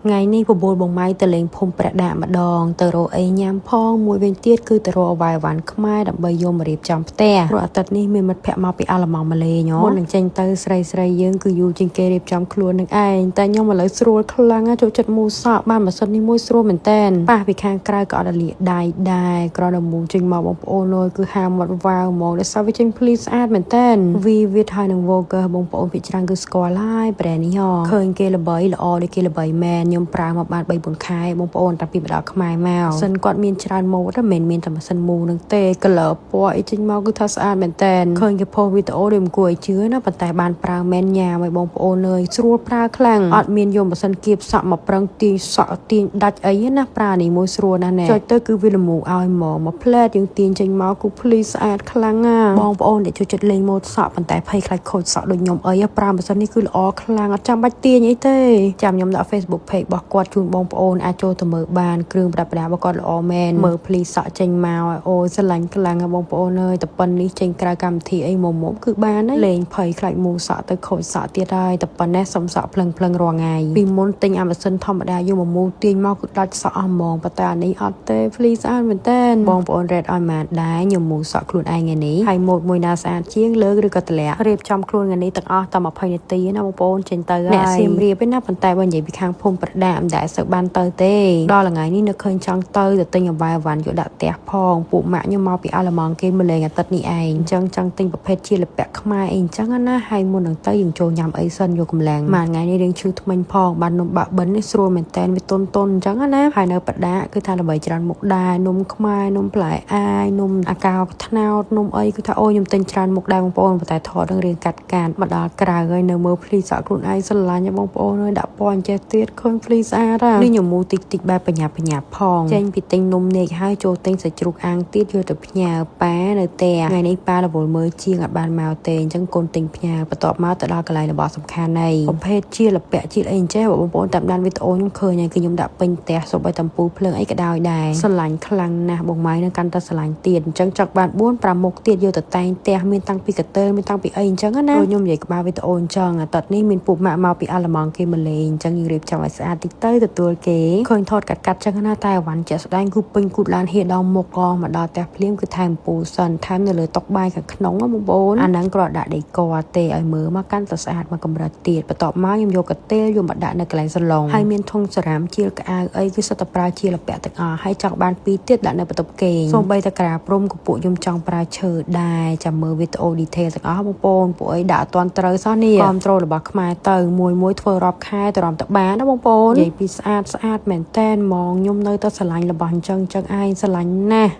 ngàyនេះបបួលបងម៉ៃទៅលេងភូមិប្រាក់ដាក់ម្ដងទៅរកអីញ៉ាំផងមួយវិញទៀតគឺទៅរកអវ៉ាយវ៉ាន់ខ្មែរដើម្បីយកមករៀបចំផ្ទះព្រោះអាទិត្យនេះមានមិត្តភ័ក្តិមកពីអាល្លឺម៉ង់ម៉ាឡេញមុននឹងចេញទៅស្រីយើងគឺយូរជាងគេរៀបចំខ្លួននឹងឯងតែខ្ញុំឥឡូវស្រួលខ្លាំងចូលចិត្តមូសក់បានម៉ាស៊ីននេះមួយស្រួលមែនតែនប៉ះពីខាងក្រៅក៏អត់លាកដៃដែរគ្រាន់តែមូចេញមកបងប្អូនលយគឺហាមាត់វាវហ្មងដែលសាវិចេញភ្លីស្អាតមែនតែនវាហើយនឹង Vogue បងប្អូនភាគច្រើនគឺស្គាល់ហើយប្រែនេះឃើញគេល្បីល្អដូចគេល្បីមែនខ្ញុំប្រើមកបាន3-4ខែបងប្អូនតាំងពីម្ដងខ្មែរមកសិនគាត់មានច្រើនម៉ូដមិនមានតែម៉ាស៊ីនមូនឹងទេ color ពណ៌អីចេញមកគឺថាស្អាតមែនតែនឃើញគេផុសវីដេអូដូចមិនគួរឲ្យជឿណាប៉ុន្តែបានប្រើមែនញ៉ាំឲ្យបងប្អូនเลยស្រួលប្រើខ្លាំងអត់មានយកម៉ាស៊ីនគៀបសក់មកប្រឹងទាញសក់ទាញដាច់អីណាប្រើនេះមួយស្រួលណាស់ណែចុចទៅគឺវាល្មូឲ្យមកផ្លែតយើងទាញចេញមកគឺភ្លីស្អាតខ្លាំងណាបងប្អូនដែលចូលចិត្តលេងម៉ូដសក់ប៉ុន្តែភ័យខ្លាចខូចសក់ដូចខ្ញុំអីប្រើម៉ាស៊ីននេះគឺល្អខ្លាំងអត់ចាំបាច់ទាញអីទេចាំខ្ញុំដាក់ Facebook page របស់គាត់ជូនបងប្អូនអាចចូលទៅមើលបានគ្រឿងប្រដាប់របស់គាត់ល្អមែនមើលភ្លីសក់ចេញមកអូយស្រឡាញ់ខ្លាំងណាបងប្អូនអើយតែប៉ុននេះចេញក្រៅកម្មវិធីអីមុំគឺបានហើយលេងភ័យខ្លាចមូសក់ទៅខូចសក់ទៀតហើយតែប៉ុណ្ណេះសុំសក់ភ្លឹងរាល់ថ្ងៃពីមុនទិញអាម៉ាស៊ីនធម្មតាយកមកមូទាញមកគឺដាច់សក់អស់ហ្មងប៉ុន្តែអានេះអត់ទេភ្លីស្អាតមែនតើបងប្អូនរ៉េតឲ្យម៉ានដែរខ្ញុំមូសក់ខ្លួនឯងថ្ងៃនេះហើយម៉ូដមួយណាស្អាតជាងលើកឬក៏តម្លាក់រៀបចំខ្លួនថ្ងៃនេះទាំងអស់តែ20នាទីណាបងប្អូនចេញទៅហើយអ្នកសៀមរាបឯណាប៉ុន្តែបើនិយាយពីខាងភូមិប្រដាមិនដែលសូវបានទៅទេដល់ថ្ងៃនេះនៅឃើញចង់ទៅទិញអវ៉ាយវ៉ាន់យកដាក់ផ្ទះផងពួកម៉ាក់ខ្ញុំមកពីអាល្លឺម៉ង់គេមកលេងអាទិត្យនេះឯងអញ្ចឹងចង់ទិញប្រភេទជាលពាក់ខ្មែរអីអញ្ចឹងណាហើយមុននឹងទៅយើងចូលញ៉ាំអីសិនយកកម្លាំងមួយថ្ងៃនេះរៀងឈឺថ្មិញផងបាននំបាក់បិននេះស្រួលមែនតែនវាតុនអញ្ចឹងណាហើយនៅប្រដាគឺថាល្បីច្រើនមុខដែរនំខ្មែរនំផ្លែអាយនំអាកោថ្នោតនំអីគឺថាអូខ្ញុំទិញច្រើនមុខដែរបងប្អូនប៉ុន្តែថតនឹងរៀងកាត់មកដល់ក្រៅហើយនៅមើលភ្លីសក់ខ្លួនឯងស្រឡាញ់បងប្អូនអើយដាក់ពណ៌ចេះទៀតឃើញភ្លីស្អាតនេះខ្ញុំមូតិចបែបបញ្ញាផងចេញពីទិញនំនេកហើយចូលទិញសាច់ជ្រូកអាំងទៀតយកទៅផ្ញើប៉ានៅផ្ទះថ្ងៃនេះប៉ារវល់មើលជាងអត់បានមកទេអញ្ចឹងកូនទិញផ្ញើបន្ទាប់មកទៅដល់កន្លែងរបស់សំខាន់នៃប្រភេទជាលពាក់ជាអីអញ្ចឹងបងប្អូនតាមដានវីដេអូខ្ញុំឃើញហើយគឺខ្ញុំដាក់ពេញផ្ទះសូម្បីតែពូភ្លើងអីក៏ដោយដែរស្រឡាញ់ខ្លាំងណាស់បងម៉ៃនឹងកាន់តែស្រឡាញ់ទៀតអញ្ចឹងចង់បាន4-5មុខទៀតយកទៅតែងផ្ទះមានតាំងពីកតើមានតាំងពីអីអញ្ចឹងណាខ្ញុំនិយាយក្បាលវីដេអូអញ្ចឹងអាទិត្យនេះមានពុកម៉ាក់មកពីអាល្លឺម៉ង់គេមកលេងអញ្ចឹងយើងរៀបចំឲ្យស្អាតតិចទៅទទួលគេឃើញថតកាត់ចឹងណាតែអវ៉ាន់ជាក់ស្ដែងគឺពេញគូតឡានហៀដល់មុខក៏មកដល់ផ្ទះភ្លាមគឺថែមពូសិនថែមនៅលើតុបាយខាងក្នុងបងប្អូនអាហ្នឹងគ្រាន់ដាក់ដេកទេឲ្យមើលមកកាន់តែស្អាតមកកម្រិតទៀតបន្ទាប់មកខ្ញុំយកកាតេលយកមកដាក់នៅកន្លែងសាឡុងហើយមានធុងសារ៉ាមជាលកៅអីគឺសិតតែប្រើជាលពាក់ទាំងអស់ហើយចង់បាន2ទៀតដាក់នៅបន្ទប់គេសូម្បីតែក្រាព្រំក៏ពួកខ្ញុំចង់ប្រើឈើដែរចាំមើលវីដេអូ detail ទាំងអស់បងប្អូនពួកអីដាក់អត់ទាន់ត្រូវសោះនេះគ្រប់ត្រូលរបស់ខ្មែរទៅមួយធ្វើរាប់ខែទៅរំតបានណាបងប្អូននិយាយពីស្អាតមែនតែនហ្មងខ្ញុំនៅតែស្រឡាញ់របស់អញ្ចឹងឯងស្រឡាញ់ណាស់